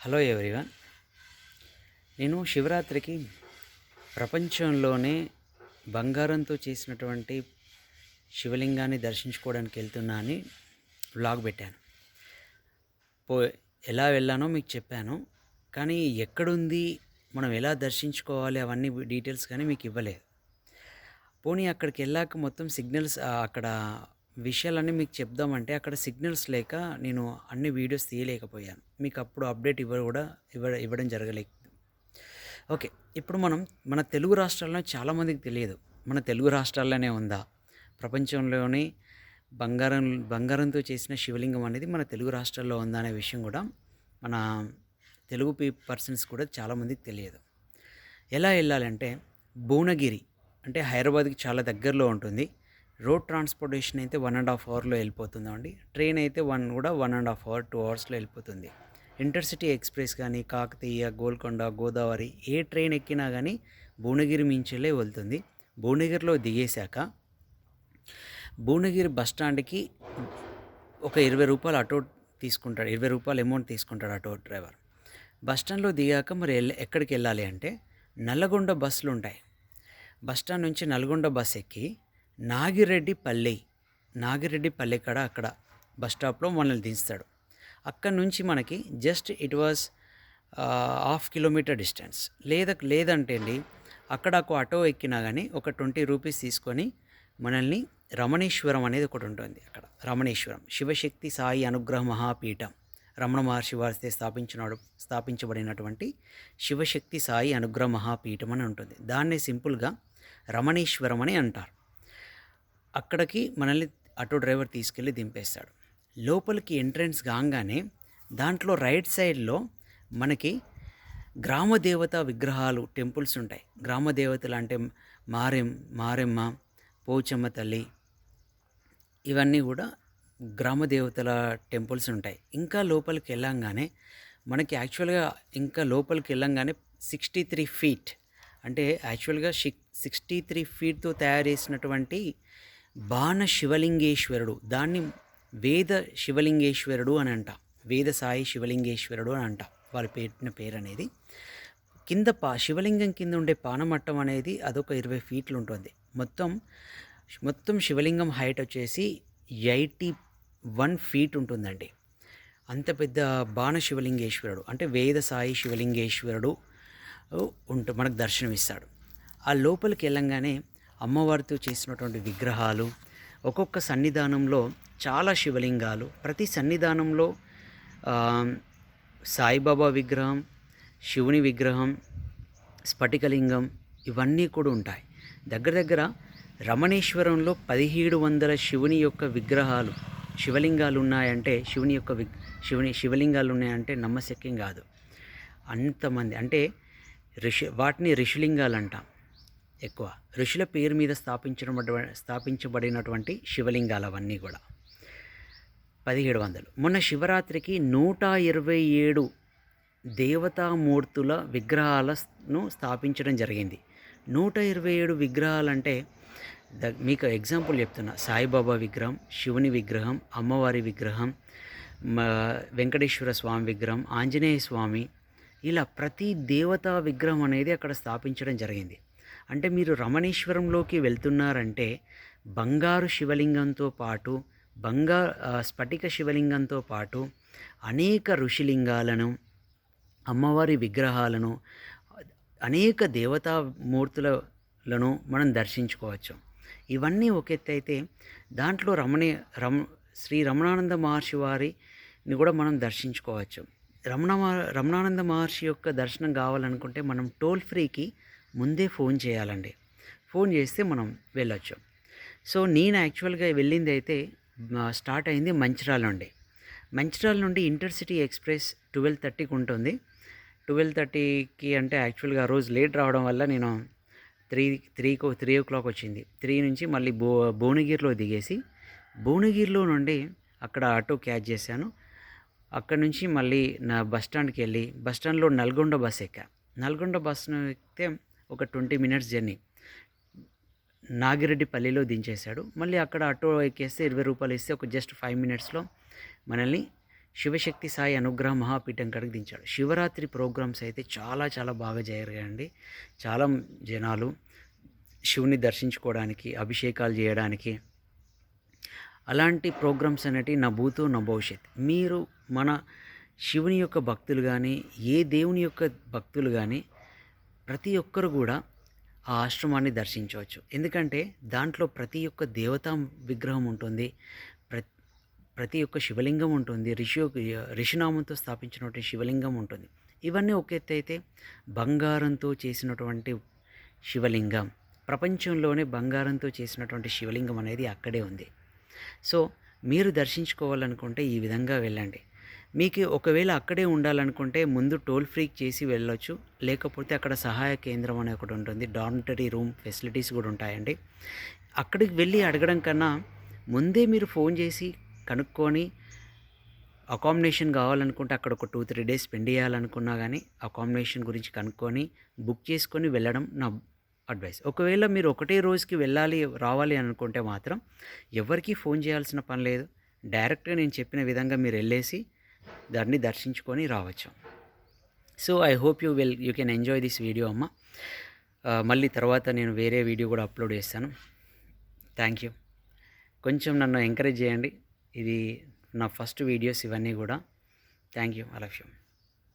Hello everyone. నేను శివరాత్రికి ప్రపంచంలోనే బంగారంతో చేసినటువంటి శివలింగాన్ని దర్శించుకోవడానికి వెళ్తున్నా అని వ్లాగ్ పెట్టాను. పో ఎలా వెళ్ళానో మీకు చెప్పాను, కానీ ఎక్కడుంది, మనం ఎలా దర్శించుకోవాలి అవన్నీ డీటెయిల్స్ కానీ మీకు ఇవ్వలేదు. పోనీ అక్కడికి వెళ్ళాక మొత్తం సిగ్నల్స్, అక్కడ విషయాలన్నీ మీకు చెప్దామంటే అక్కడ సిగ్నల్స్ లేక నేను అన్ని వీడియోస్ తీయలేకపోయాను. మీకు అప్పుడు అప్డేట్ ఇవ్వడం జరగలేదు. ఓకే, ఇప్పుడు మనం మన తెలుగు రాష్ట్రాల్లో చాలామందికి తెలియదు, మన తెలుగు రాష్ట్రాల్లోనే ఉందా ప్రపంచంలోని బంగారంతో చేసిన శివలింగం అనేది మన తెలుగు రాష్ట్రాల్లో ఉందా అనే విషయం కూడా మన తెలుగు పర్సన్స్ కూడా చాలామందికి తెలియదు. ఎలా వెళ్ళాలంటే భువనగిరి అంటే హైదరాబాద్కి చాలా దగ్గరలో ఉంటుంది. రోడ్ ట్రాన్స్పోర్టేషన్ అయితే 1.5 అవర్లో వెళ్ళిపోతుందండి. ట్రైన్ అయితే 1.5 అవర్ 2 అవర్స్లో వెళ్ళిపోతుంది. ఇంటర్సిటీ ఎక్స్ప్రెస్ కానీ, కాకతీయ, గోల్కొండ, గోదావరి ఏ ట్రైన్ ఎక్కినా కానీ భువనగిరి మించెల్లే వెళ్తుంది. భువనగిరిలో దిగేశాక భువనగిరి బస్ స్టాండ్కి ఒక 20 రూపాయలు ఆటో తీసుకుంటాడు, 20 రూపాయలు అమౌంట్ తీసుకుంటాడు ఆటో డ్రైవర్. బస్ స్టాండ్లో దిగాక మరి ఎక్కడికి వెళ్ళాలి అంటే నల్లగొండ బస్సులు ఉంటాయి. బస్ స్టాండ్ నుంచి నల్గొండ బస్ ఎక్కి నాగిరెడ్డిపల్లె కాడ అక్కడ బస్ స్టాప్లో మనల్ని దించుతాడు. అక్కడ నుంచి మనకి just it was 1/2 kilometre distance. లేదంటే అండి అక్కడ ఒక ఆటో ఎక్కినా కానీ ఒక 20 రూపీస్ తీసుకొని మనల్ని రమణేశ్వరం అనేది ఒకటి ఉంటుంది. అక్కడ రమణేశ్వరం శివశక్తి సాయి అనుగ్రహ మహాపీఠం, రమణ మహర్షి వారితో స్థాపించబడినటువంటి శివశక్తి సాయి అనుగ్రహ మహాపీఠం అని ఉంటుంది. దాన్నే సింపుల్గా రమణేశ్వరం అని అంటారు. అక్కడికి మనల్ని ఆటో డ్రైవర్ తీసుకెళ్ళి దింపేస్తాడు. లోపలికి ఎంట్రన్స్ కాగానే దాంట్లో రైట్ సైడ్లో మనకి గ్రామదేవత విగ్రహాలు, టెంపుల్స్ ఉంటాయి. గ్రామదేవతలు అంటే మారెమ్మ, పోచమ్మ తల్లి, ఇవన్నీ కూడా గ్రామదేవతల టెంపుల్స్ ఉంటాయి. ఇంకా లోపలికి వెళ్ళంగానే మనకి యాక్చువల్గా 63 ఫీట్ అంటే యాక్చువల్గా 63 ఫీట్తో తయారు చేసినటువంటి బాణ శివలింగేశ్వరుడు, దాన్ని వేద శివలింగేశ్వరుడు అని అంట, వేద సాయి శివలింగేశ్వరుడు అని అంట వాళ్ళు పెట్టిన పేరు అనేది. కింద శివలింగం కింద ఉండే పానమట్టం అనేది అదొక 20 ఫీట్లు ఉంటుంది. మొత్తం శివలింగం హైట్ వచ్చేసి 81 ఫీట్ ఉంటుందండి. అంత పెద్ద బాణ శివలింగేశ్వరుడు అంటే వేద సాయి శివలింగేశ్వరుడు మనకు దర్శనమిస్తాడు. ఆ లోపలికి వెళ్ళంగానే అమ్మవారితో చేసినటువంటి విగ్రహాలు, ఒక్కొక్క సన్నిధానంలో చాలా శివలింగాలు, ప్రతి సన్నిధానంలో సాయిబాబా విగ్రహం, శివుని విగ్రహం, స్ఫటికలింగం ఇవన్నీ కూడా ఉంటాయి. దగ్గర రమణేశ్వరంలో 1700 శివుని యొక్క విగ్రహాలు, శివలింగాలు ఉన్నాయంటే శివలింగాలు ఉన్నాయంటే నమ్మశక్యం కాదు. అంతమంది అంటే వాటిని ఋషిలింగాలు అంటాం. ఎక్కువ ఋషుల పేరు మీద స్థాపించబడినటువంటి శివలింగాలు అవన్నీ కూడా 1700. మొన్న శివరాత్రికి 127 దేవతామూర్తుల విగ్రహాలను స్థాపించడం జరిగింది. 127 విగ్రహాలంటే మీకు ఎగ్జాంపుల్ చెప్తున్నా. సాయిబాబా విగ్రహం, శివుని విగ్రహం, అమ్మవారి విగ్రహం, వెంకటేశ్వర స్వామి విగ్రహం, ఆంజనేయ స్వామి, ఇలా ప్రతి దేవతా విగ్రహం అనేది అక్కడ స్థాపించడం జరిగింది. అంటే మీరు రమణేశ్వరంలోకి వెళ్తున్నారంటే బంగారు శివలింగంతో పాటు స్ఫటిక శివలింగంతో పాటు అనేక ఋషిలింగాలను, అమ్మవారి విగ్రహాలను, అనేక దేవతామూర్తులను మనం దర్శించుకోవచ్చు. ఇవన్నీ ఒక ఎత్తు అయితే దాంట్లో శ్రీ రమణానంద మహర్షి వారిని కూడా మనం దర్శించుకోవచ్చు. రమణానంద మహర్షి యొక్క దర్శనం కావాలనుకుంటే మనం టోల్ ఫ్రీకి ముందే ఫోన్ చేయాలండి. ఫోన్ చేస్తే మనం వెళ్ళొచ్చు. సో నేను యాక్చువల్గా వెళ్ళింది అయితే స్టార్ట్ అయింది మంచిర్యాల నుండి ఇంటర్సిటీ ఎక్స్ప్రెస్ 12:30కి ఉంటుంది. 12:30కి అంటే యాక్చువల్గా ఆ రోజు లేట్ రావడం వల్ల నేను 3 o'clock వచ్చింది. 3 నుంచి మళ్ళీ భువనగిరిలో దిగేసి భువనగిరిలో నుండి అక్కడ ఆటో క్యాచ్ చేశాను. అక్కడ నుంచి మళ్ళీ నా బస్ స్టాండ్కి వెళ్ళి బస్ స్టాండ్లో నల్గొండ బస్ ఎక్కా. నల్గొండ బస్సును ఎక్కితే ఒక 20 minutes జర్నీ. నాగిరెడ్డిపల్లిలో దించేశాడు. మళ్ళీ అక్కడ ఆటో ఎక్కేస్తే 20 రూపాయలు ఇస్తే ఒక జస్ట్ 5 minutesలో మనల్ని శివశక్తి సాయి అనుగ్రహ మహాపీఠం కాడికి దించాడు. శివరాత్రి ప్రోగ్రామ్స్ అయితే చాలా చాలా బాగా జరిగాయండి. చాలా జనాలు శివుని దర్శించుకోవడానికి, అభిషేకాలు చేయడానికి, అలాంటి ప్రోగ్రామ్స్ అనేటివి నా భూతో నా భవిష్యత్. మీరు మన శివుని యొక్క భక్తులు కానీ, ఏ దేవుని యొక్క భక్తులు కానీ ప్రతి ఒక్కరు కూడా ఆ ఆశ్రమాన్ని దర్శించవచ్చు. ఎందుకంటే దాంట్లో ప్రతి ఒక్క దేవతా విగ్రహం ఉంటుంది. ప్రతి ఒక్క శివలింగం ఉంటుంది. ఋషినామంతో స్థాపించినటువంటి శివలింగం ఉంటుంది. ఇవన్నీ ఒక ఎత్తు అయితే, బంగారంతో చేసినటువంటి శివలింగం, ప్రపంచంలోనే బంగారంతో చేసినటువంటి శివలింగం అనేది అక్కడే ఉంది. సో మీరు దర్శించుకోవాలనుకుంటే ఈ విధంగా వెళ్ళండి. మీకు ఒకవేళ అక్కడే ఉండాలనుకుంటే ముందు టోల్ ఫ్రీ చేసి వెళ్ళొచ్చు. లేకపోతే అక్కడ సహాయ కేంద్రం అనే ఒకటి ఉంటుంది. డార్మిటరీ రూమ్ ఫెసిలిటీస్ కూడా ఉంటాయండి. అక్కడికి వెళ్ళి అడగడం కన్నా ముందే మీరు ఫోన్ చేసి కనుక్కొని, అకామిడేషన్ కావాలనుకుంటే అక్కడ ఒక 2-3 డేస్ స్పెండ్ చేయాలనుకున్నా కానీ అకామిడేషన్ గురించి కనుక్కొని బుక్ చేసుకొని వెళ్ళడం నా అడ్వైస్. ఒకవేళ మీరు ఒకటే రోజుకి రావాలి అనుకుంటే మాత్రం ఎవరికీ ఫోన్ చేయాల్సిన పని లేదు. డైరెక్ట్గా నేను చెప్పిన విధంగా మీరు వెళ్ళేసి దాన్ని దర్శించుకొని రావచ్చు. So I hope you can enjoy this video అమ్మ. మళ్ళీ తర్వాత నేను వేరే వీడియో కూడా అప్లోడ్ చేస్తాను. Thank you. కొంచెం నన్ను ఎంకరేజ్ చేయండి. ఇది నా ఫస్ట్ వీడియోస్ ఇవన్నీ కూడా. Thank you. I love you.